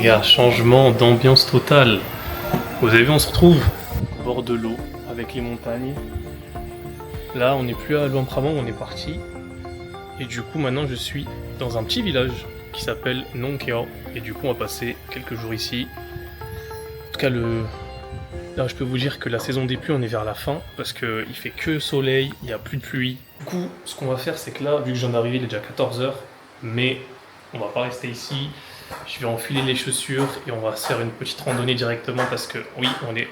gars, changement d'ambiance totale. Vous avez vu, on se retrouve au bord de l'eau avec les montagnes. Là, on n'est plus à Luang Prabang, on est parti. Et du coup, maintenant, je suis dans un petit village qui s'appelle Nong Kheo. Et du coup, on va passer quelques jours ici. En tout cas, là, je peux vous dire que la saison des pluies, on est vers la fin parce qu'il fait que soleil, il n'y a plus de pluie. Du coup, ce qu'on va faire, c'est que là, vu que je viens d'arriver, il est déjà 14h, mais on va pas rester ici. Je vais enfiler les chaussures et on va se faire une petite randonnée directement parce que oui, on est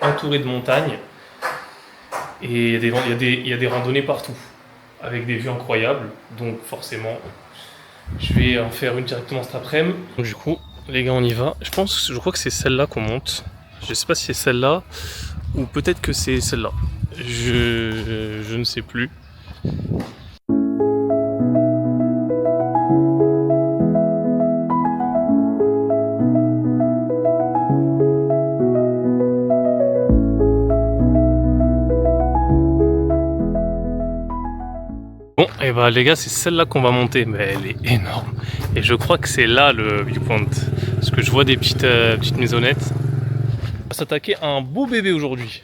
entouré de montagnes et il y a des randonnées partout avec des vues incroyables. Donc forcément, je vais en faire une directement cet après-midi. Donc du coup, les gars, on y va. Je crois que c'est celle-là qu'on monte. Je sais pas si c'est celle-là ou peut-être que c'est celle-là. Je ne sais plus. Bon, et bah les gars, c'est celle-là qu'on va monter, mais elle est énorme. Et je crois que c'est là le viewpoint. Parce que je vois des petites maisonnettes. On va s'attaquer à un beau bébé aujourd'hui.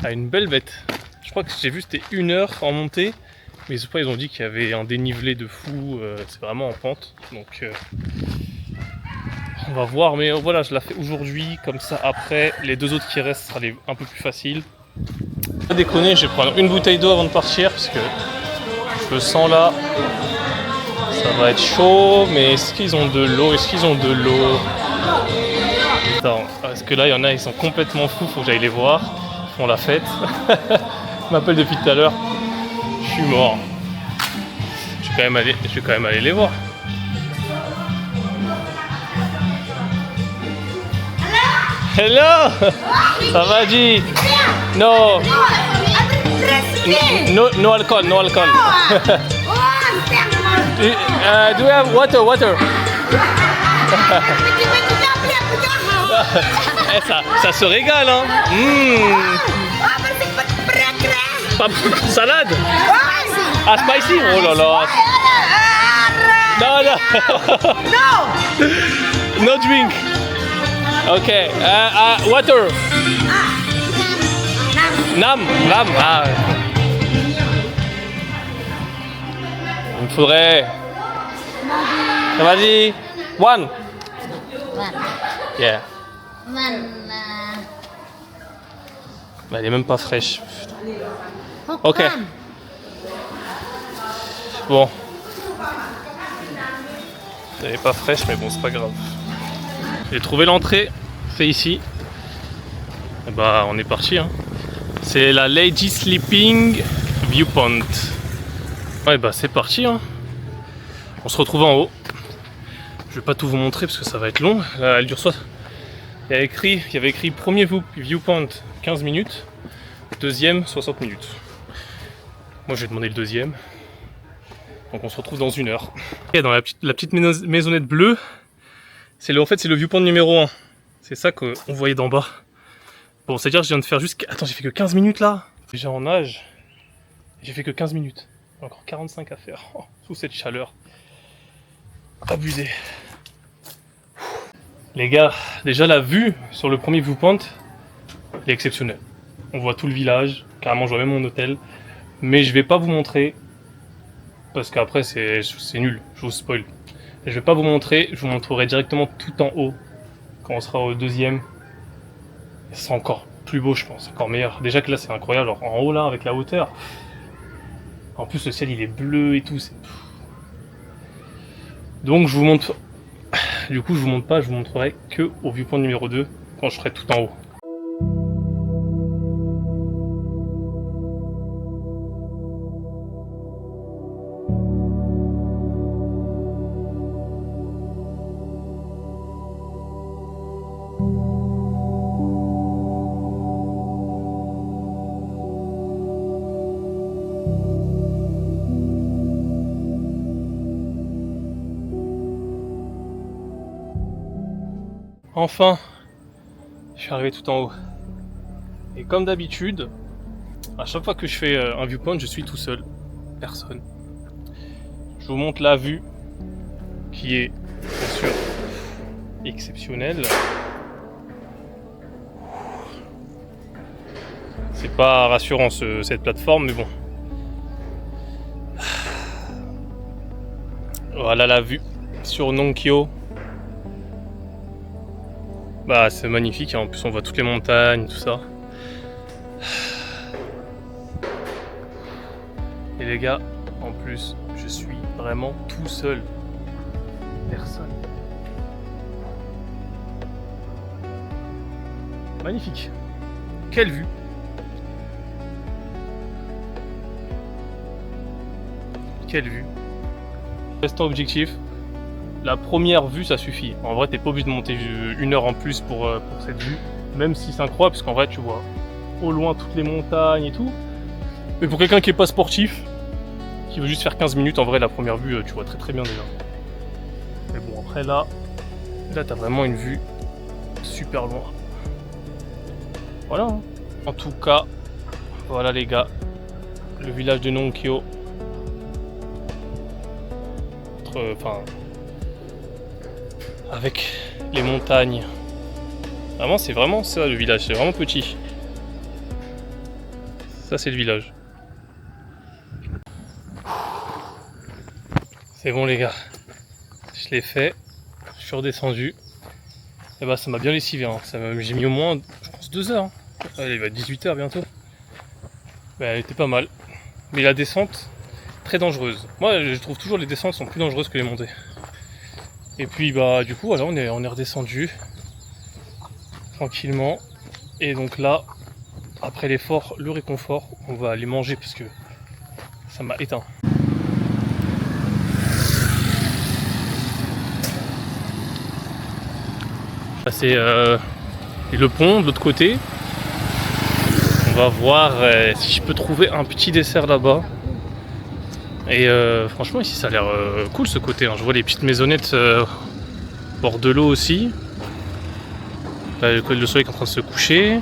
À une belle bête. Je crois que j'ai vu c'était 1 heure en montée. Mais ils ont dit qu'il y avait un dénivelé de fou. C'est vraiment en pente. Donc on va voir. Mais voilà, je la fais aujourd'hui. Comme ça, après, les 2 autres qui restent sera un peu plus facile. Pas déconner, je vais prendre une bouteille d'eau avant de partir. Parce que je le sens là, ça va être chaud, mais est-ce qu'ils ont de l'eau? Attends, parce que là, il y en a, ils sont complètement fous, faut que j'aille les voir. Ils font la fête. Ils m'appellent depuis tout à l'heure. Je suis mort. Je vais quand même aller les voir. Hello! Ça va, Di? No! No alcohol, no alcohol. Do you have water? Ça se régale, hein. Salade. Ah, spicy. Oh là là. No. No drink. Okay. Water. Nam. Ah. Il me faudrait. Vas-y. One. Yeah. Bah, elle est même pas fraîche. Ok. Bon. Elle est pas fraîche, mais bon, c'est pas grave. J'ai trouvé l'entrée. C'est ici. Et bah, on est parti. Hein. C'est la Lady Sleeping Viewpoint. Ouais, bah, c'est parti. Hein. On se retrouve en haut. Je vais pas tout vous montrer parce que ça va être long. Là, elle dure soit. Il y avait écrit premier viewpoint 15 minutes, deuxième 60 minutes. Moi, je vais demander le deuxième. Donc, on se retrouve dans 1 heure. Et dans la petite maisonnette bleue, c'est le viewpoint numéro 1. C'est ça qu'on voyait d'en bas. Bon, c'est-à-dire que je viens de faire Attends, j'ai fait que 15 minutes là. Déjà en nage, j'ai fait que 15 minutes. Encore 45 à faire. Oh, sous cette chaleur. Abusé. Les gars, déjà la vue sur le premier viewpoint, elle est exceptionnelle. On voit tout le village, carrément je vois même mon hôtel. Mais je vais pas vous montrer, parce qu'après c'est nul, je vous spoil. Je vais pas vous montrer, je vous montrerai directement tout en haut, quand on sera au deuxième. Ce sera encore plus beau je pense, encore meilleur. Déjà que là c'est incroyable, alors en haut là, avec la hauteur. En plus le ciel il est bleu et tout, c'est... Donc je vous montre... Du coup je vous montre pas, je vous montrerai que au viewpoint numéro 2, quand je serai tout en haut. Enfin, je suis arrivé tout en haut. Et comme d'habitude, à chaque fois que je fais un viewpoint, je suis tout seul. Personne. Je vous montre la vue qui est, bien sûr, exceptionnel. C'est pas rassurant cette plateforme, mais bon. Voilà la vue sur Nongkyo. Bah c'est magnifique, en plus on voit toutes les montagnes, tout ça. Et les gars, en plus, je suis vraiment tout seul. Personne. Magnifique. Quelle vue. Quelle vue. Restant objectif. La première vue, ça suffit. En vrai, t'es pas obligé de monter 1 heure en plus pour cette vue. Même si c'est incroyable, parce qu'en vrai, tu vois au loin toutes les montagnes et tout. Mais pour quelqu'un qui est pas sportif, qui veut juste faire 15 minutes, en vrai, la première vue, tu vois très très bien déjà. Mais bon, après là t'as vraiment une vue super loin. Voilà. Hein. En tout cas, voilà les gars, le village de Nongkyo. Enfin, avec les montagnes. Vraiment, c'est vraiment ça le village, c'est vraiment petit. Ça, c'est le village. C'est bon les gars, je l'ai fait, je suis redescendu. Et bah ça m'a bien lessivé, hein. J'ai mis au moins, je pense 2 heures. Hein. Allez, il va être 18 h bientôt. Bah, elle était pas mal. Mais la descente, très dangereuse. Moi je trouve toujours les descentes sont plus dangereuses que les montées. Et puis bah du coup voilà, on est redescendu tranquillement. Et donc là, après l'effort, le réconfort, on va aller manger parce que ça m'a éteint. Là c'est le pont de l'autre côté. On va voir si je peux trouver un petit dessert là-bas. Et franchement ici ça a l'air cool ce côté. Hein. Je vois les petites maisonnettes bord de l'eau aussi. Là le soleil est en train de se coucher.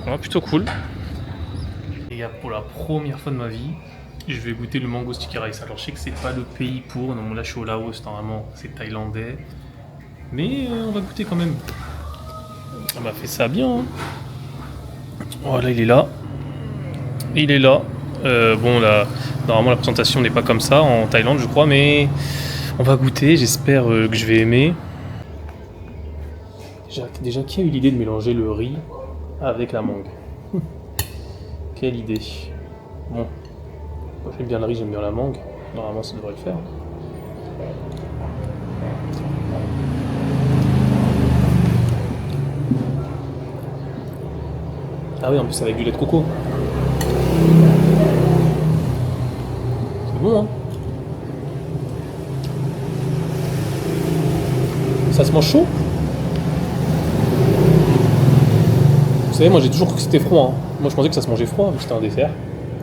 Ouais, plutôt cool. Les gars, pour la première fois de ma vie, je vais goûter le mango sticky rice. Alors je sais que c'est pas le pays pour, non, là je suis au Laos, normalement c'est thaïlandais. Mais on va goûter quand même. On m'a fait ça bien. Hein. Voilà, il est là. Il est là. Bon là, normalement la présentation n'est pas comme ça en Thaïlande je crois, mais on va goûter, j'espère que je vais aimer. Déjà, qui a eu l'idée de mélanger le riz avec la mangue? Quelle idée. Bon, moi j'aime bien le riz, j'aime bien la mangue. Normalement ça devrait le faire. Ah oui, en plus avec du lait de coco. C'est bon, hein. Ça se mange chaud? Vous savez, moi j'ai toujours cru que c'était froid. Hein. Moi je pensais que ça se mangeait froid, mais c'était un dessert.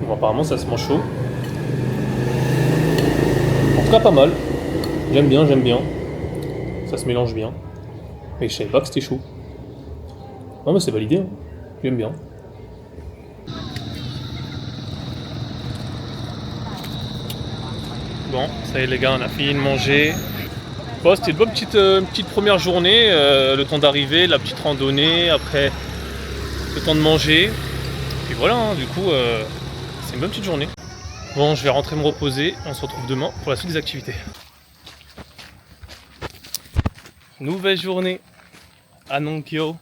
Bon, apparemment ça se mange chaud. En tout cas pas mal. J'aime bien. Ça se mélange bien. Mais je savais pas que c'était chaud. Non mais c'est validé. Hein. J'aime bien. Bon, ça y est les gars, on a fini de manger. Bon, c'était une bonne petite première journée. Le temps d'arriver, la petite randonnée, après le temps de manger. Et voilà, hein, du coup, c'est une bonne petite journée. Bon, je vais rentrer me reposer. On se retrouve demain pour la suite des activités. Nouvelle journée à Nongkyo.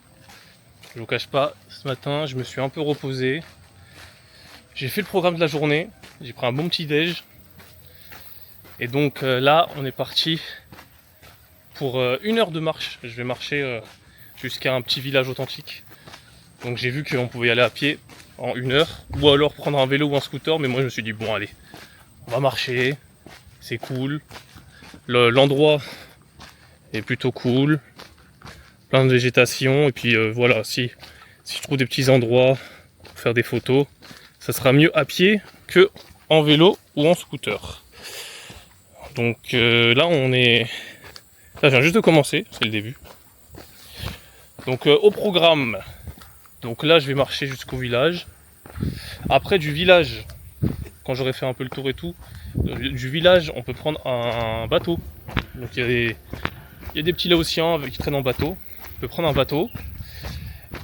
Je vous cache pas, ce matin, je me suis un peu reposé. J'ai fait le programme de la journée. J'ai pris un bon petit déj. Et donc là, on est parti pour 1 heure de marche. Je vais marcher jusqu'à un petit village authentique. Donc j'ai vu qu'on pouvait y aller à pied en 1 heure, ou alors prendre un vélo ou un scooter, mais moi je me suis dit bon allez, on va marcher, c'est cool. L'endroit est plutôt cool, plein de végétation, et puis voilà, si je trouve des petits endroits pour faire des photos, ça sera mieux à pied que en vélo ou en scooter. Donc là on est... Là je viens juste de commencer, c'est le début. Donc au programme, donc là je vais marcher jusqu'au village. Après du village, quand j'aurai fait un peu le tour et tout, du village on peut prendre un bateau. Donc il y a Il y a des petits Laotiens qui traînent en bateau. On peut prendre un bateau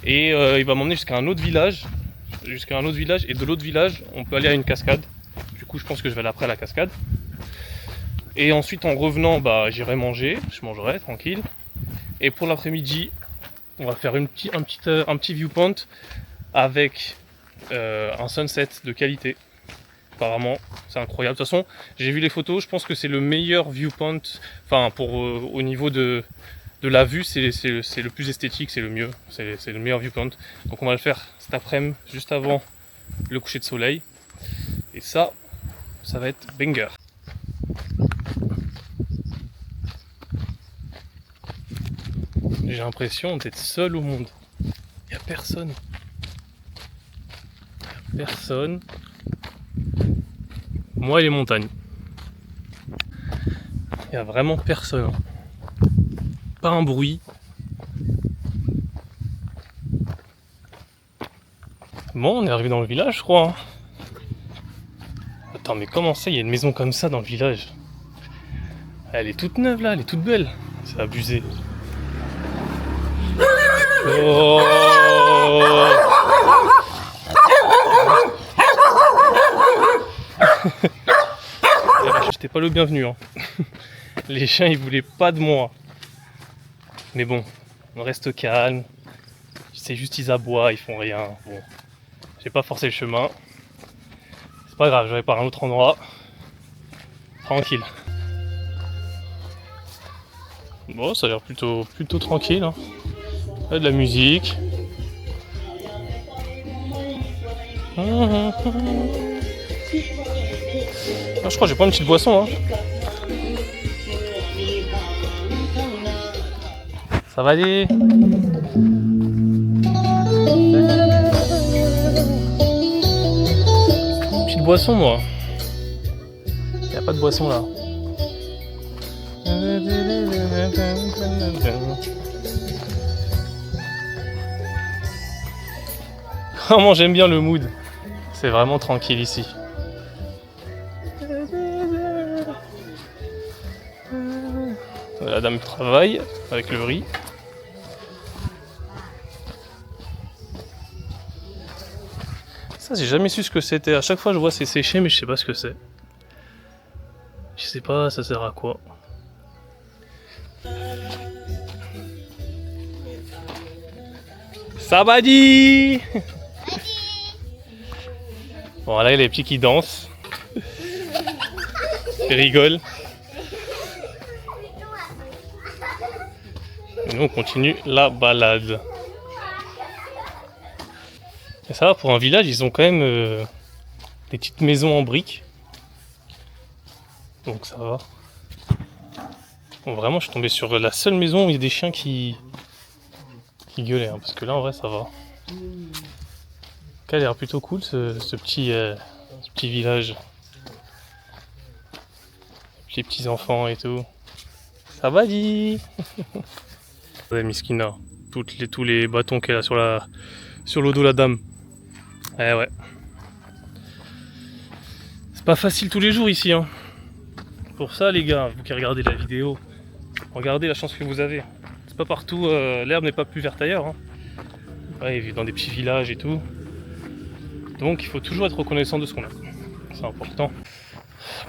et il va m'emmener jusqu'à un autre village. Et de l'autre village, on peut aller à une cascade. Du coup, je pense que je vais aller après à la cascade. Et ensuite, en revenant, bah, j'irai manger. Je mangerai tranquille. Et pour l'après-midi, on va faire un petit viewpoint avec un sunset de qualité. Apparemment, c'est incroyable. De toute façon, j'ai vu les photos. Je pense que c'est le meilleur viewpoint. Enfin, au niveau de la vue, c'est le plus esthétique, c'est le mieux. C'est le meilleur viewpoint. Donc, on va le faire cet après-midi, juste avant le coucher de soleil. Et ça va être banger. J'ai l'impression d'être seul au monde. Il n'y a personne. Personne. Moi et les montagnes. Il n'y a vraiment personne. Pas un bruit. Bon, on est arrivé dans le village, je crois. Attends, mais comment ça, il y a une maison comme ça dans le village? Elle est toute neuve là, elle est toute belle. C'est abusé. Oh. J'étais pas le bienvenu, hein. Les chiens ils voulaient pas de moi. Mais bon, on reste calme. C'est juste ils aboient, ils font rien. Bon, j'ai pas forcé le chemin. C'est pas grave, je vais par un autre endroit. Tranquille. Bon, ça a l'air plutôt tranquille, hein. Là, de la musique. Ah, je crois que j'ai pas une petite boisson, hein. Ça va aller. Petite boisson, moi. Y a pas de boisson là. Vraiment, j'aime bien le mood. C'est vraiment tranquille ici. La dame travaille avec le riz. Ça, j'ai jamais su ce que c'était. À chaque fois, je vois c'est séché, mais je sais pas ce que c'est. Je sais pas, ça sert à quoi. Sabadi. Bon, là, il y a les petits qui dansent. Ils rigolent. Et nous, on continue la balade. Et ça va, pour un village, ils ont quand même des petites maisons en briques. Donc ça va. Bon, vraiment, je suis tombé sur la seule maison où il y a des chiens qui gueulaient. Hein, parce que là, en vrai, ça va. Ça a l'air plutôt cool, ce petit village. Les petits enfants et tout. Ça va, dit. Ouais, Miskina. Tous les bâtons qu'elle a sur le dos de la dame. Eh ouais. C'est pas facile tous les jours ici, hein. Pour ça, les gars, vous qui regardez la vidéo, regardez la chance que vous avez. C'est pas partout, l'herbe n'est pas plus verte ailleurs, hein. Ouais, ils vivent dans des petits villages et tout. Donc il faut toujours être reconnaissant de ce qu'on a. C'est important.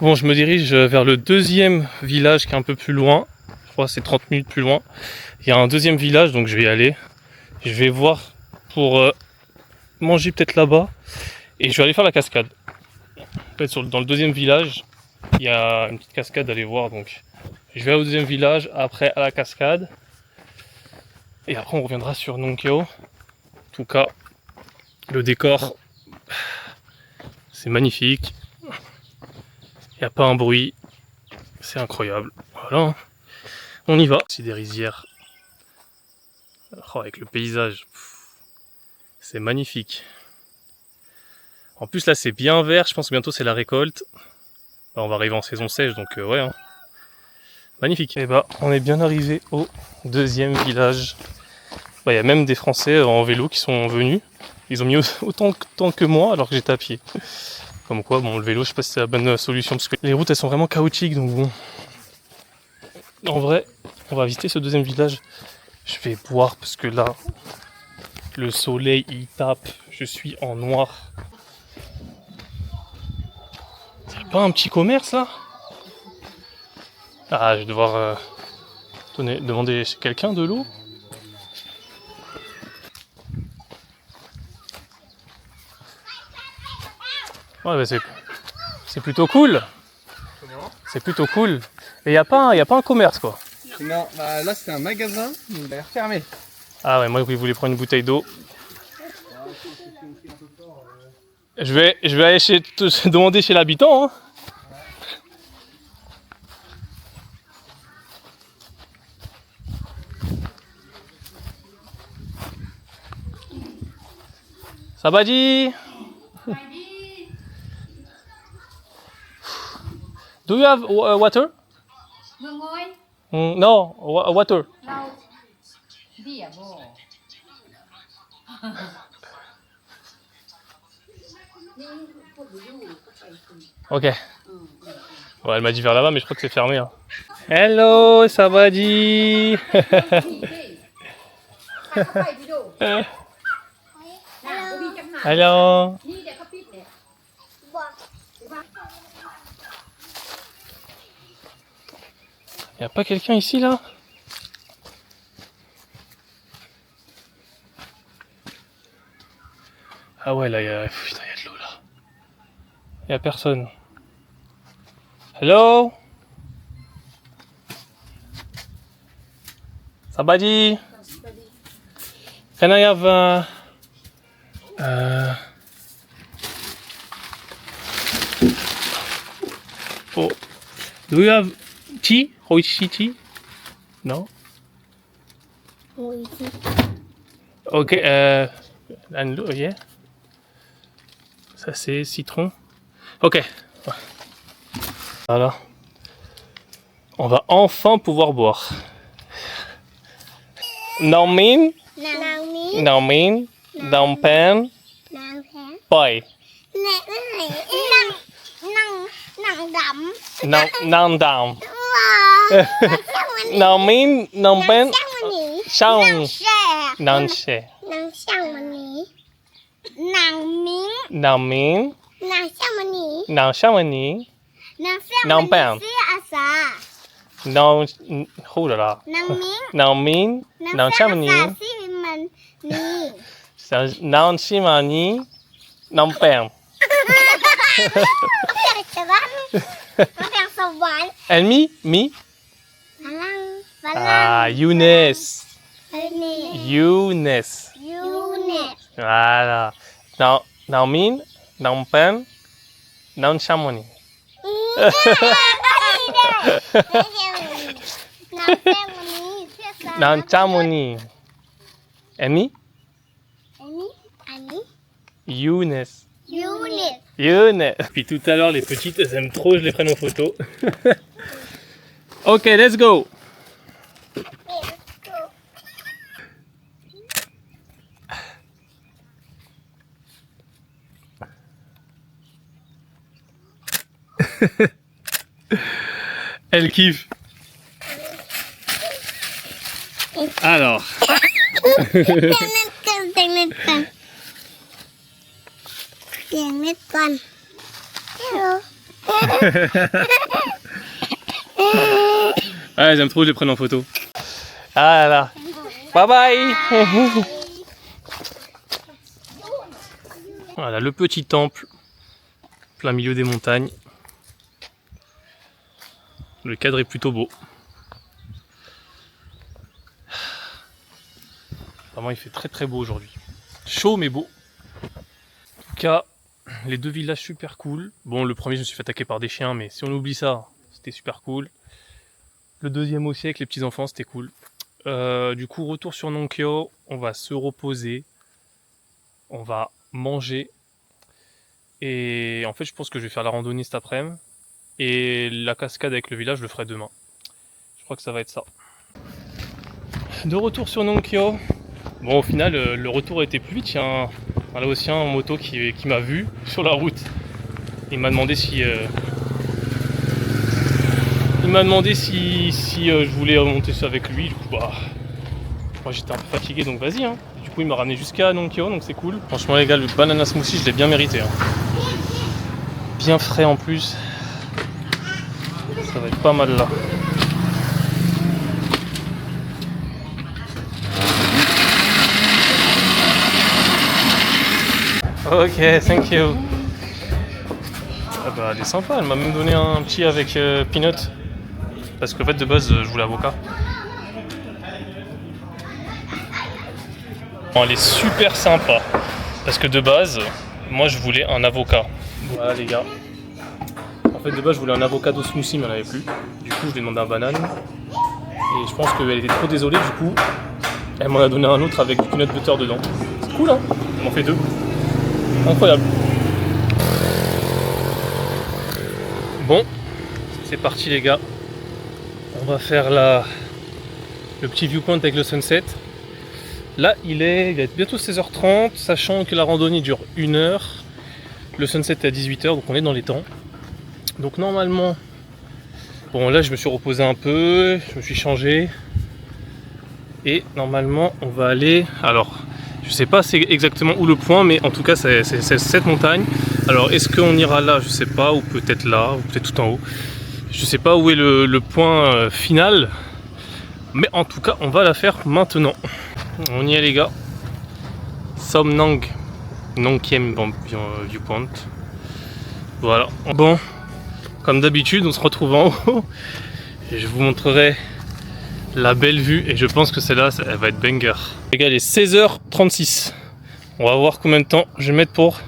Bon, je me dirige vers le deuxième village qui est un peu plus loin. Je crois que c'est 30 minutes plus loin. Il y a un deuxième village, donc je vais y aller. Je vais voir pour manger peut-être là-bas. Et je vais aller faire la cascade. En fait, dans le deuxième village, il y a une petite cascade à aller voir. Donc je vais au deuxième village, après à la cascade. Et après on reviendra sur Nong Keo. En tout cas, le décor, c'est magnifique. Il n'y a pas un bruit. C'est incroyable. Voilà. On y va. C'est des rizières. Oh, avec le paysage. C'est magnifique. En plus là c'est bien vert. Je pense que bientôt c'est la récolte. Là, on va arriver en saison sèche. Donc ouais. Hein. Magnifique. Et bah on est bien arrivé au deuxième village. Il y a même des Français en vélo qui sont venus. Ils ont mis autant de temps que moi alors que j'étais à pied. Comme quoi, bon, le vélo, je sais pas si c'est la bonne solution parce que les routes elles sont vraiment chaotiques donc bon. En vrai, On va visiter ce deuxième village. Je vais boire parce que là, le soleil il tape. Je suis en noir. Y'a pas un petit commerce là? Ah, je vais devoir demander chez quelqu'un de l'eau. Ouais, bah c'est plutôt cool. C'est plutôt cool. Et y a pas un commerce quoi. Non, bah là c'est un magasin, mais il a l'air fermé. Ah ouais, moi je voulais prendre une bouteille d'eau. Je vais aller demander chez l'habitant. Hein. Sabadi. Do you have water? No, water. Ok. Ouais, elle m'a dit vers là-bas, mais je crois que c'est fermé. Hein. Hello, Sabadi. Hello. Y'a pas quelqu'un ici là? Ah ouais, là putain, y a de l'eau là. Y'a personne. Hello? Sabadi? Can I have oh, do you have tea? Hoishi tea? No? Ok, and yeah. Ça c'est citron. Ok. Voilà. On va enfin pouvoir boire. Naomin, Naomin, Naopen, Boy. Nang Dam. Naomin, Naopen, Shang. Nang She. Naomin, Nang Shamani. Nang Pen. Nang, oh là là. Naomin, Nang Shamani. Nang Shimani. Nang Pen. And me? Ah, Younes. Voilà. Naomin, Nang Pen, Nang Shamani. Nang Shamani. And me? Younes. Puis tout à l'heure, les petites, elles aiment trop, je les prenne en photo. Ok, let's go. Elle kiffe. Alors. Ouais, j'aime trop que je les prenne en photo. Ah là là. Bye bye. Voilà, le petit temple, plein milieu des montagnes. Le cadre est plutôt beau. Vraiment, il fait très très beau aujourd'hui. Chaud mais beau. En tout cas, les deux villages super cool. Bon, le premier, je me suis fait attaquer par des chiens, mais si on oublie ça, c'était super cool. Le deuxième aussi avec les petits enfants, c'était cool. Du coup, retour sur Nongkyo, on va se reposer. On va manger. Et en fait, je pense que je vais faire la randonnée cet après-midi. Et la cascade avec le village, je le ferai demain. Je crois que ça va être ça. De retour sur Nongkyo. Bon, au final, le retour a été plus vite. Il y a un Laotien en moto qui m'a vu sur la route. Il m'a demandé si... Il m'a demandé si je voulais remonter ça avec lui. Du coup, bah, moi j'étais un peu fatigué, donc vas-y. Hein. Du coup, il m'a ramené jusqu'à Nonkyo, donc c'est cool. Franchement, les gars, le banana smoothie, je l'ai bien mérité. Hein. Bien frais en plus. Ça va être pas mal là. Ok, thank you. Ah bah elle est sympa, elle m'a même donné un petit avec peanut. Parce qu'en fait de base je voulais avocat. Bon, elle est super sympa. Parce que de base, moi je voulais un avocat. Voilà les gars. En fait de base je voulais un avocado smoothie mais elle n'avait plus. Du coup je lui ai demandé un banane. Et je pense qu'elle était trop désolée du coup. Elle m'en a donné un autre avec du peanut butter dedans. C'est cool hein. On en fait deux. Incroyable. Bon, c'est parti les gars. On va faire le petit viewpoint avec le sunset. Là il va être bientôt 16h30, sachant que la randonnée dure 1 heure. Le sunset est à 18h, donc on est dans les temps. Donc normalement, bon là je me suis reposé un peu, je me suis changé. Et normalement on va aller, alors je sais pas c'est exactement où le point, mais en tout cas c'est cette montagne. Alors est-ce qu'on ira là, je sais pas, ou peut-être là, ou peut-être tout en haut. Je sais pas où est le point final, mais en tout cas on va la faire maintenant. On y est les gars. Somnang Nongkiem Viewpoint. Voilà. Bon, comme d'habitude on se retrouve en haut et je vous montrerai la belle vue et je pense que celle-là elle va être banger. Les gars il est 16h36. On va voir combien de temps je vais mettre pour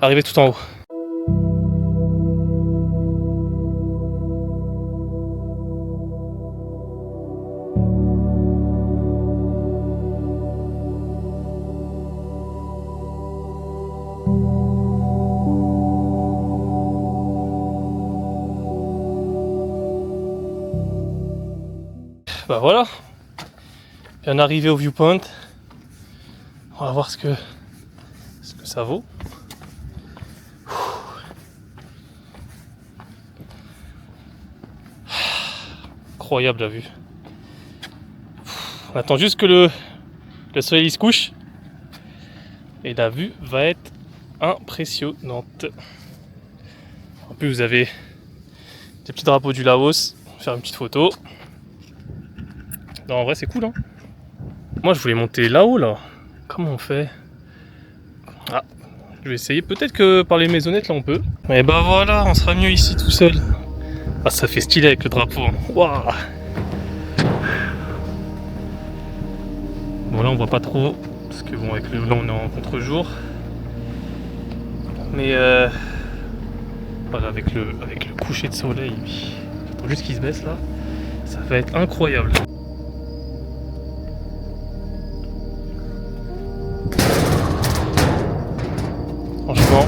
arriver tout en haut. Bah voilà, bien arrivé au viewpoint. On va voir ce que ça vaut. Incroyable la vue. On attend juste que le soleil se couche et la vue va être impressionnante. En plus vous avez des petits drapeaux du Laos, faire une petite photo. Non, en vrai c'est cool hein. Moi je voulais monter là-haut là. Comment on fait? Ah, je vais essayer. Peut-être que par les maisonnettes là on peut. Et bah voilà, on sera mieux ici tout seul. Ah ça fait stylé avec le drapeau. Waouh. Bon là on voit pas trop. Parce que bon avec là on est en contre-jour. Mais voilà avec le coucher de soleil. Attends juste qu'il se baisse là. Ça va être incroyable. Franchement,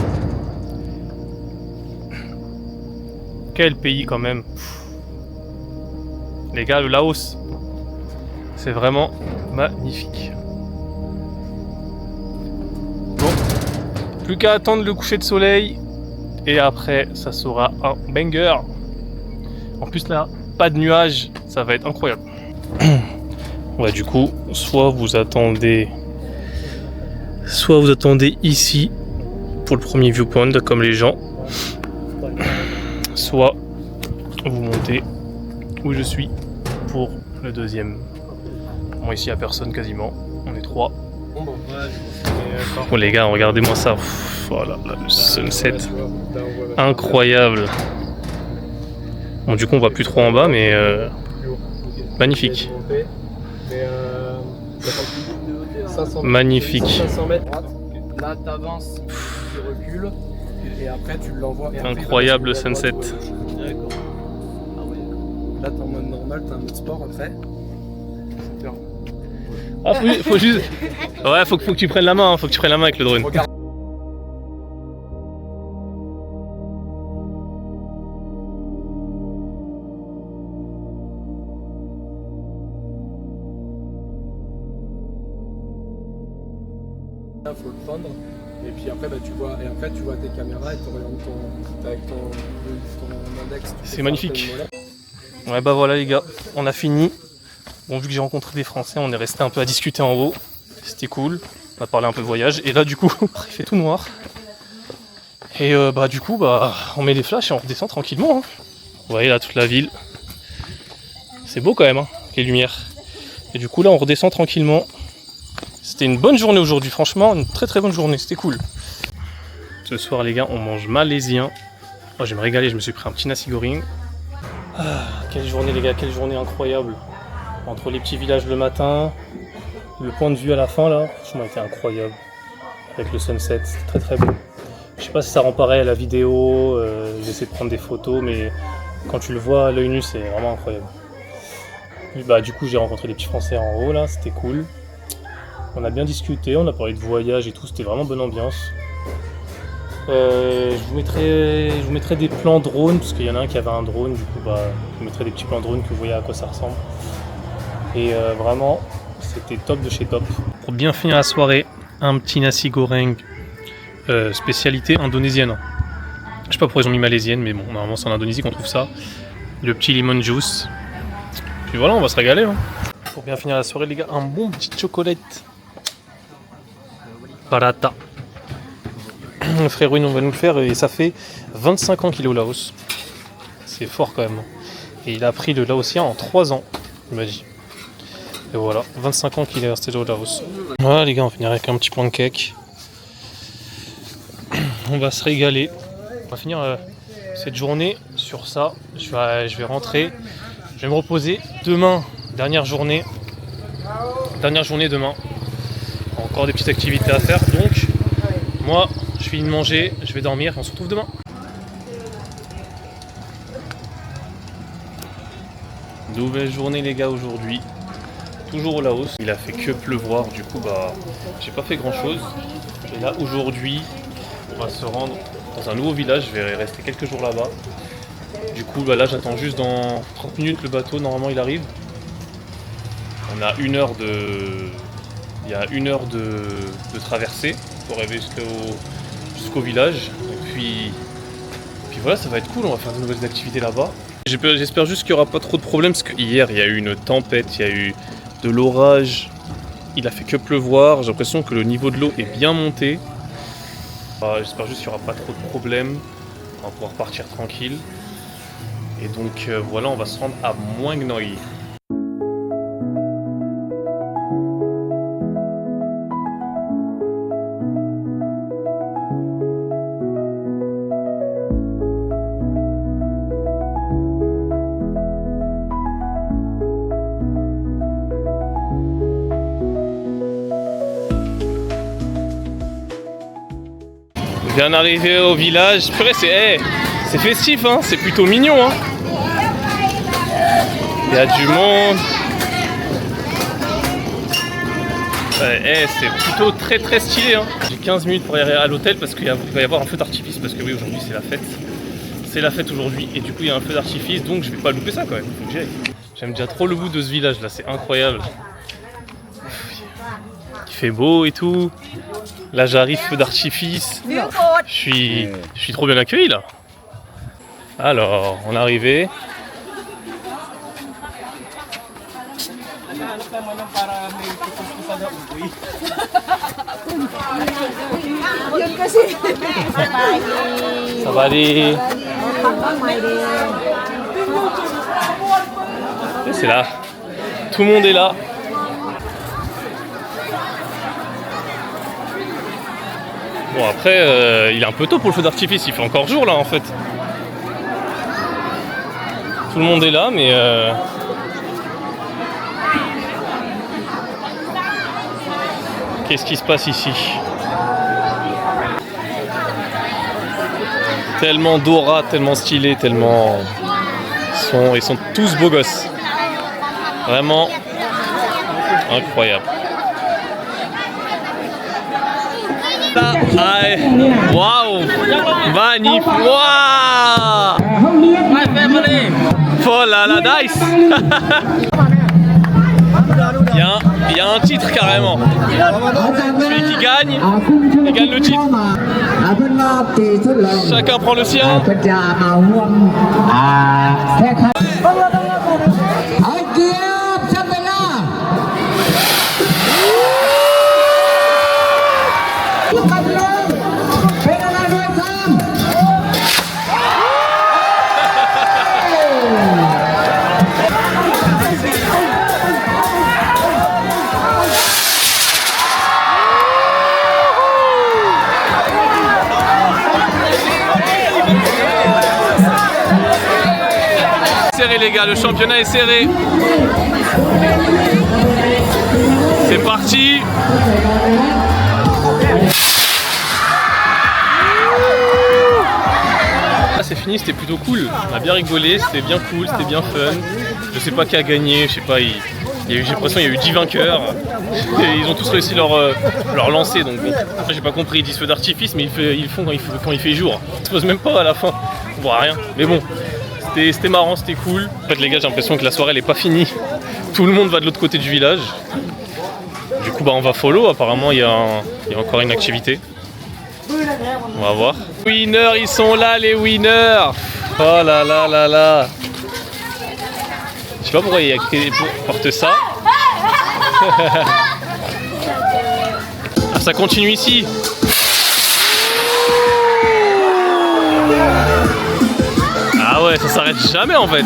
quel pays quand même. Les gars, le Laos, c'est vraiment magnifique. Bon, plus qu'à attendre le coucher de soleil et après ça sera un banger. En plus là, pas de nuages, ça va être incroyable. Ouais, du coup, soit vous attendez ici pour le premier viewpoint comme les gens, soit vous montez où je suis pour le deuxième. Bon ici il n'y a personne quasiment, on est 3. Bon les gars regardez-moi ça, voilà le sunset incroyable. Bon du coup on voit plus trop en bas mais magnifique. Magnifique. Là t'avances, tu recules et après tu l'envoies. Incroyable sunset. D'accord. Ah ouais. Là t'es en mode normal, t'es en mode sport après. Ah faut juste. Ouais faut que tu prennes la main, faut que tu prennes la main avec le drone. Regarde. Faut le prendre et puis après tu vois tes caméras et tu orientes avec ton index. C'est magnifique. Ouais bah voilà les gars, on a fini. Bon vu que j'ai rencontré des Français, on est resté un peu à discuter en haut. C'était cool, on a parlé un peu de voyage. Et là du coup, il fait tout noir. Et bah du coup, bah on met les flashs et on redescend tranquillement. Hein. Vous voyez là toute la ville. C'est beau quand même, hein, les lumières. Et du coup là on redescend tranquillement. C'était une bonne journée aujourd'hui, franchement, une très très bonne journée, c'était cool. Ce soir les gars, on mange malaisien. Oh, je vais me régaler, je me suis pris un petit nasi goreng. Ah, quelle journée les gars, quelle journée incroyable. Entre les petits villages le matin, le point de vue à la fin là, franchement c'était incroyable. Avec le sunset, c'était très très beau. Je sais pas si ça rend pareil à la vidéo, j'essaie de prendre des photos, mais quand tu le vois à l'œil nu, c'est vraiment incroyable. Et bah du coup j'ai rencontré des petits Français en haut là, c'était cool. On a bien discuté, on a parlé de voyage et tout, c'était vraiment bonne ambiance. Je vous mettrai des plans drone, parce qu'il y en a un qui avait un drone, du coup bah, je vous mettrai des petits plans drone que vous voyez à quoi ça ressemble. Et vraiment, c'était top de chez top. Pour bien finir la soirée, un petit nasi goreng, spécialité indonésienne. Je sais pas pourquoi ils ont mis malaisienne, mais bon, normalement c'est en Indonésie qu'on trouve ça. Le petit lemon juice. Puis voilà, on va se régaler. Hein. Pour bien finir la soirée les gars, un bon petit chocolate. Parata. Le frère Win, on va nous le faire et ça fait 25 ans qu'il est au Laos. C'est fort quand même. Et il a appris le laotien en 3 ans, il m'a dit. Et voilà, 25 ans qu'il est resté au Laos. Voilà les gars, on va finir avec un petit pancake. On va se régaler. On va finir cette journée sur ça. Je vais rentrer. Je vais me reposer. Demain, dernière journée. Dernière journée demain. Encore des petites activités à faire. Donc, moi, je finis de manger. Je vais dormir. On se retrouve demain. Nouvelle journée les gars aujourd'hui. Toujours au Laos. Il a fait que pleuvoir. Du coup, bah, j'ai pas fait grand chose. Et là, aujourd'hui, on va se rendre dans un nouveau village. Je vais rester quelques jours là-bas. Du coup, bah là, j'attends juste dans 30 minutes le bateau. Normalement, il arrive. On a 1 heure de... Il y a 1 heure de traversée pour arriver jusqu'au village. Et puis voilà, ça va être cool. On va faire de nouvelles activités là-bas. J'espère juste qu'il n'y aura pas trop de problèmes parce qu'hier, il y a eu une tempête, il y a eu de l'orage. Il a fait que pleuvoir. J'ai l'impression que le niveau de l'eau est bien monté. J'espère juste qu'il n'y aura pas trop de problèmes. On va pouvoir partir tranquille. Et donc voilà, on va se rendre à Muang Noi. On vient d'arriver au village. Purée, c'est festif, hein, c'est plutôt mignon. Hein. Il y a du monde. C'est plutôt très très stylé. Hein. J'ai 15 minutes pour aller à l'hôtel parce qu'il va y avoir un feu d'artifice. Parce que oui, aujourd'hui c'est la fête. C'est la fête aujourd'hui. Et du coup, il y a un feu d'artifice. Donc je vais pas louper ça quand même. Faut que j'y aille. J'aime déjà trop le bout de ce village là. C'est incroyable. Il fait beau et tout. Là j'arrive, feu d'artifice. Je suis trop bien accueilli là. Alors, on est arrivé. Ça va aller. C'est là. Tout le monde est là. Bon après, il est un peu tôt pour le feu d'artifice, il fait encore jour là en fait. Tout le monde est là mais... Qu'est-ce qui se passe ici? Tellement d'aura, tellement stylé, tellement... Ils sont tous beaux gosses. Vraiment incroyable. Waouh, magnifique. Waouh, my family. Oh là là, nice. Il y a un titre carrément. Celui qui gagne, il gagne le titre. Chacun prend le sien. serré les gars, le championnat est serré. C'est parti. C'est fini, c'était plutôt cool. On a bien rigolé, c'était bien cool, c'était bien fun. Je sais pas qui a gagné, je sais pas, j'ai l'impression qu'il y a eu 10 vainqueurs. Et ils ont tous réussi leur lancer, donc bon. Après j'ai pas compris, ils disent feu d'artifice, mais ils le font quand il fait jour. Ils se posent même pas à la fin, on voit rien. Mais bon, c'était marrant, c'était cool. En fait les gars, j'ai l'impression que la soirée elle est pas finie. Tout le monde va de l'autre côté du village. Du coup bah on va follow, apparemment il y a encore une activité. On va voir. Winners, ils sont là les winners. Oh là là là là. Je sais pas pourquoi il porte ça. Ah, ça continue ici. Ah ouais, ça s'arrête jamais en fait.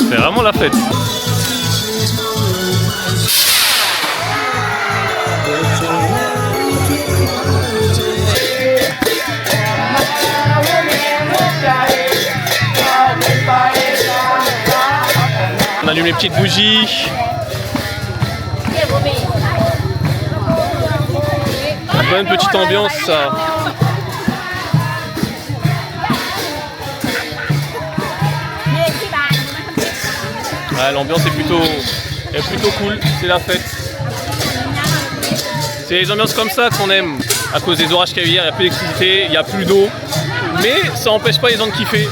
C'est vraiment la fête. On allume les petites bougies. Bonne petite ambiance ça. Ouais, l'ambiance est plutôt cool, c'est la fête. C'est les ambiances comme ça qu'on aime. À cause des orages qu'il y a eu hier, il n'y a plus d'électricité, il n'y a plus d'eau. Mais ça n'empêche pas les gens de kiffer.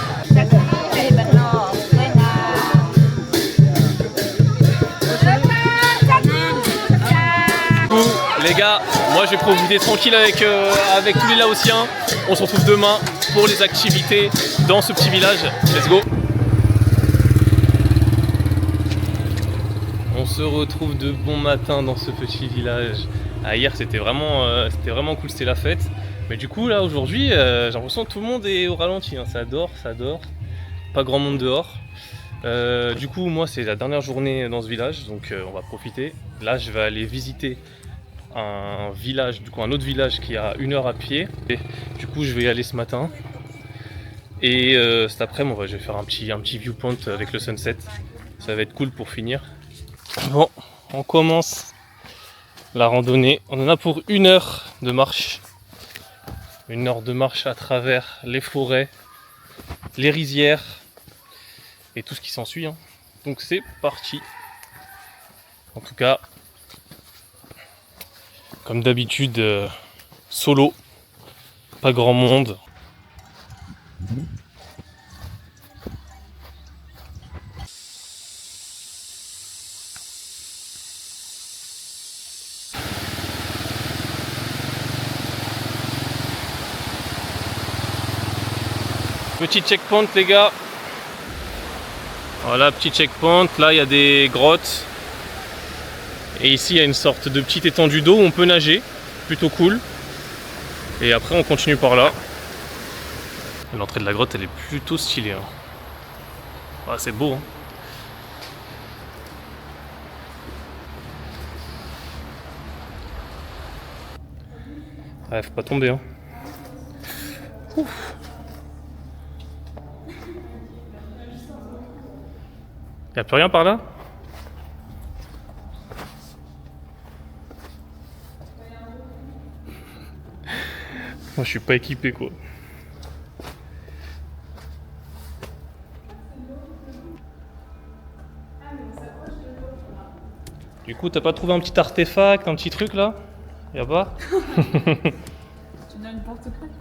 Les gars, moi je vais profiter tranquille avec tous les Laotiens. On se retrouve demain pour les activités dans ce petit village. Let's go. On se retrouve de bon matin dans ce petit village. Ah, hier c'était vraiment cool, c'était la fête. Mais du coup là aujourd'hui j'ai l'impression que tout le monde est au ralenti, hein. Ça dort. Pas grand monde dehors. Du coup moi c'est la dernière journée dans ce village, donc on va profiter. Là je vais aller visiter un village, un autre village qui est à 1 heure à pied. Et du coup je vais y aller ce matin. Et cet après-midi je vais faire un petit viewpoint avec le sunset. Ça va être cool pour finir. Bon, on commence la randonnée. On en a pour 1 heure de marche. 1 heure de marche à travers les forêts, les rizières et tout ce qui s'ensuit, hein. Donc c'est parti. En tout cas, comme d'habitude, solo, pas grand monde. Petit checkpoint les gars. Voilà, petit checkpoint. Là il y a des grottes. Et ici il y a une sorte de petite étendue d'eau où on peut nager. Plutôt cool. Et après on continue par là. L'entrée de la grotte elle est plutôt stylée, hein. Ah, c'est beau, hein. Ouais, faut pas tomber, hein. Ouf. Y'a plus rien par là? Moi je suis pas équipé quoi. Du coup t'as pas trouvé un petit artefact, un petit truc là? Y'a pas? Tu viens une porte secrète?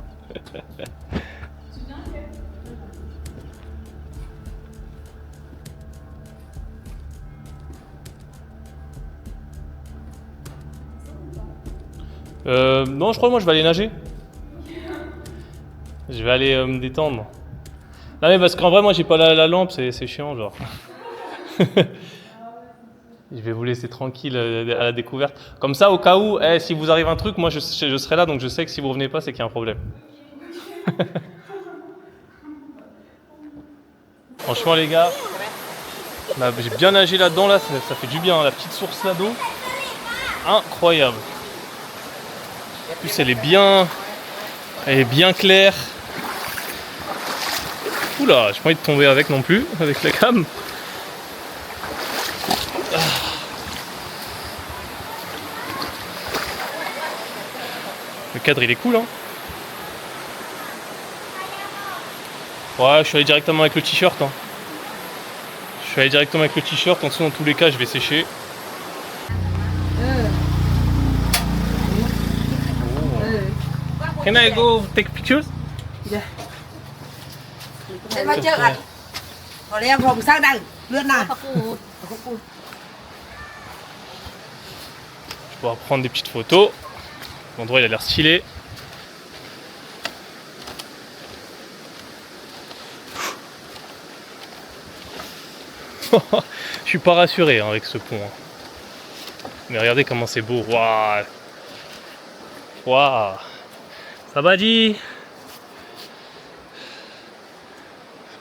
Non, je crois que moi je vais aller nager. Je vais aller me détendre. Non mais parce qu'en vrai moi j'ai pas la lampe, c'est chiant genre. Je vais vous laisser tranquille à la découverte. Comme ça au cas où, si vous arrive un truc, moi je serai là, donc je sais que si vous revenez pas c'est qu'il y a un problème. Franchement les gars, j'ai bien nagé là-dedans là, ça fait du bien, la petite source là d'eau. Incroyable. En plus elle est bien claire. fou là, j'ai pas envie de tomber avec non plus, avec la cam. Le cadre il est cool hein. Ouais, je suis allé directement avec le t-shirt hein. Je suis allé directement avec le t-shirt, en dessous dans tous les cas je vais sécher. Can I go take pictures? Để mà chơi ạ. Còn em phòng sang đây, lướt nào. Je vais pouvoir prendre des petites photos. L'endroit il a l'air stylé. Je suis pas rassuré hein, avec ce pont. Hein. Mais regardez comment c'est beau. Waouh. Waouh. Ça va dit.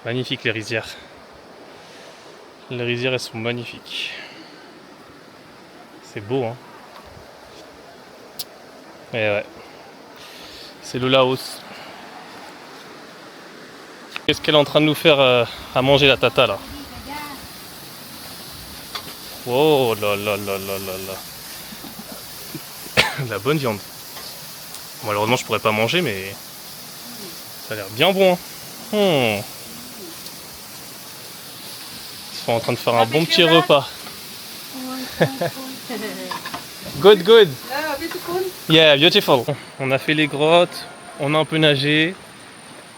Magnifique les rizières. Les rizières elles sont magnifiques. C'est beau hein. Et ouais. C'est le Laos. Qu'est-ce qu'elle est en train de nous faire à manger la tata là? Oh là là là là là là. De la bonne viande. Malheureusement je pourrais pas manger mais ça a l'air bien bon. Hein. Ils sont en train de faire un bon petit repas. Good, good. Yeah, beautiful. On a fait les grottes, on a un peu nagé.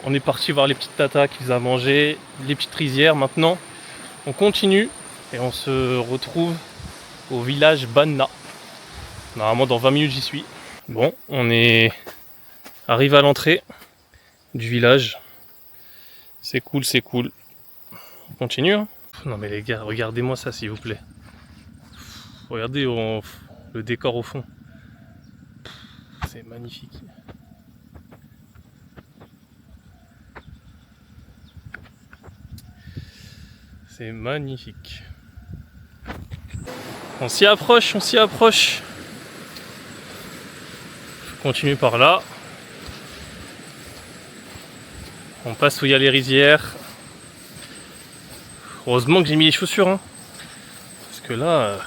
On est parti voir les petites tatas qui faisaient à manger, les petites rizières. Maintenant, on continue et on se retrouve au village Banna. Normalement, dans 20 minutes, j'y suis. Bon, on est arrivé à l'entrée du village. C'est cool, c'est cool. On continue, hein. Non mais les gars, regardez-moi ça s'il vous plaît. Regardez le décor au fond. C'est magnifique. C'est magnifique. On s'y approche, on s'y approche. Je continue par là. On passe où il y a les rizières. Heureusement que j'ai mis les chaussures. Hein. Parce que là,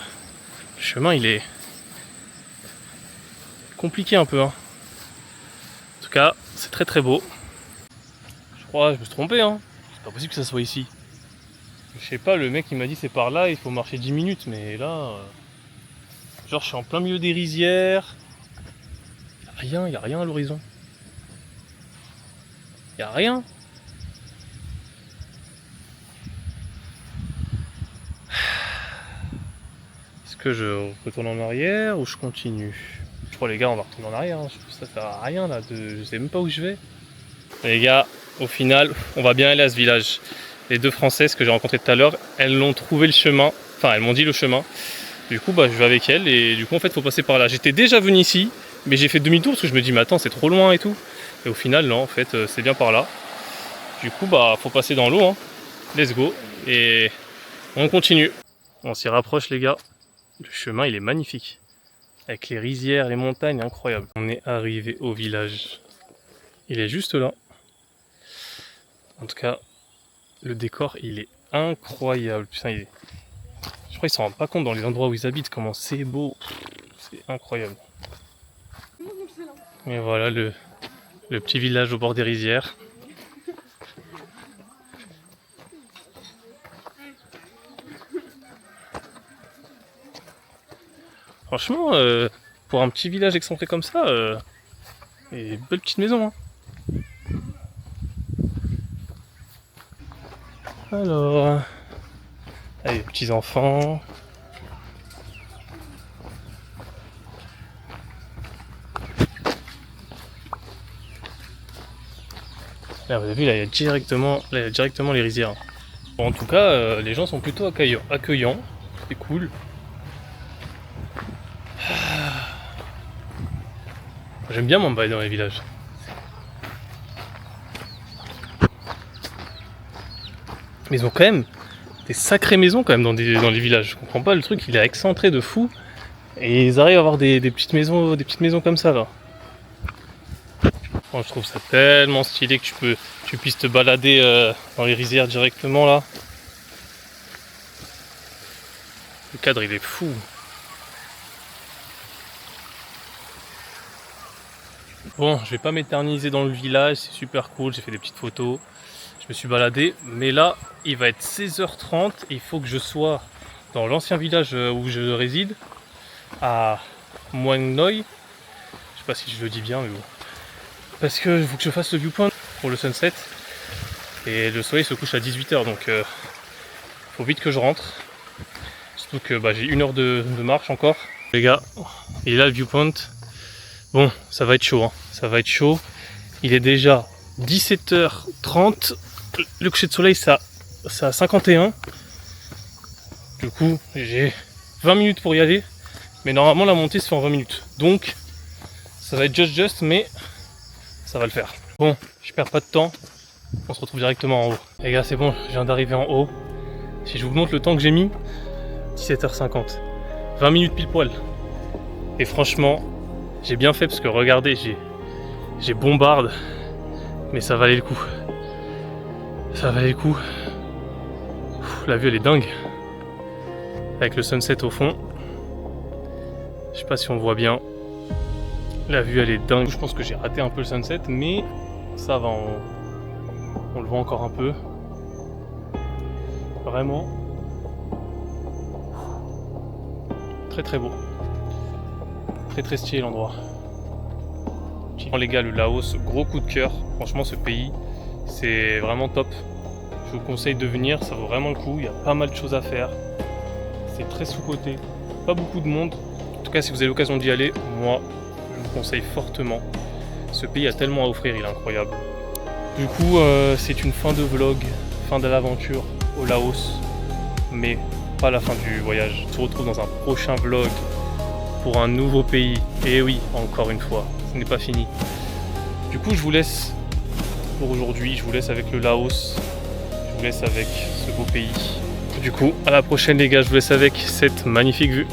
le chemin il est compliqué un peu. Hein. En tout cas, c'est très très beau. Je crois que je me suis trompé. Hein. C'est pas possible que ça soit ici. Je sais pas, le mec il m'a dit c'est par là, il faut marcher 10 minutes. Mais là, genre je suis en plein milieu des rizières. Il n'y a rien à l'horizon. Il n'y a rien. Est-ce que je retourne en arrière ou je continue? Je crois les gars on va retourner en arrière. Hein. Ça sert à rien là, je sais même pas où je vais. Les gars, au final, on va bien aller à ce village. Les deux Françaises que j'ai rencontrées tout à l'heure, elles l'ont trouvé le chemin. Enfin, elles m'ont dit le chemin. Du coup, bah, je vais avec elles et du coup, en fait, il faut passer par là. J'étais déjà venu ici, mais j'ai fait demi-tour parce que je me dis, mais attends, c'est trop loin et tout. Et au final, non, en fait, c'est bien par là. Du coup, bah, faut passer dans l'eau. Hein. Let's go. Et on continue. On s'y rapproche, les gars. Le chemin, il est magnifique. Avec les rizières, les montagnes, incroyable. On est arrivé au village. Il est juste là. En tout cas, le décor, il est incroyable. Putain, je crois qu'ils s'en rendent pas compte dans les endroits où ils habitent, comment c'est beau. C'est incroyable. Et voilà le petit village au bord des rizières. Franchement, pour un petit village excentré comme ça, et belle petite maison. Hein. Alors, allez, les petits enfants. Là, vous avez vu, là, il y a directement les rizières. Bon, en tout cas, les gens sont plutôt accueillants. C'est cool. J'aime bien m'emballer dans les villages. Mais ils ont quand même des sacrées maisons quand même dans les villages. Je comprends pas, le truc il est excentré de fou. Et ils arrivent à avoir des petites maisons comme ça là. Moi, je trouve ça tellement stylé que tu puisses te balader dans les rizières directement là. Le cadre il est fou. Bon, je vais pas m'éterniser dans le village, c'est super cool, j'ai fait des petites photos, je me suis baladé, mais là il va être 16h30 et il faut que je sois dans l'ancien village où je réside, à Muang Noi. Je sais pas si je le dis bien, mais bon. Parce que il faut que je fasse le viewpoint pour le sunset. Et le soleil se couche à 18h, donc faut vite que je rentre. Surtout que j'ai 1 heure de marche encore. Les gars, et là le viewpoint, bon, ça va être chaud, hein. Ça va être chaud. Il est déjà 17h30. Le coucher de soleil, c'est à 51. Du coup, j'ai 20 minutes pour y aller. Mais normalement, la montée se fait en 20 minutes. Donc, ça va être just, mais ça va le faire. Bon, je perds pas de temps. On se retrouve directement en haut. Les gars, c'est bon, je viens d'arriver en haut. Si je vous montre le temps que j'ai mis, 17h50. 20 minutes pile poil. Et franchement, j'ai bien fait parce que regardez, j'ai bombarde. Mais ça valait le coup. Ça valait le coup. La vue elle est dingue. Avec le sunset au fond. Je sais pas si on voit bien. La vue elle est dingue. Je pense que j'ai raté un peu le sunset, mais ça va, on le voit encore un peu. Vraiment. Très très beau. Très très stylé l'endroit. Les gars, le Laos, gros coup de cœur. Franchement, ce pays, c'est vraiment top. Je vous conseille de venir, ça vaut vraiment le coup. Il y a pas mal de choses à faire. C'est très sous-coté. Pas beaucoup de monde. En tout cas, si vous avez l'occasion d'y aller, moi, je vous conseille fortement. Ce pays a tellement à offrir, il est incroyable. Du coup, c'est une fin de vlog, fin de l'aventure au Laos. Mais pas la fin du voyage. On se retrouve dans un prochain vlog pour un nouveau pays. Et oui, encore une fois, ce n'est pas fini. Du coup, je vous laisse pour aujourd'hui. Je vous laisse avec le Laos. Je vous laisse avec ce beau pays. Du coup, à la prochaine les gars. Je vous laisse avec cette magnifique vue.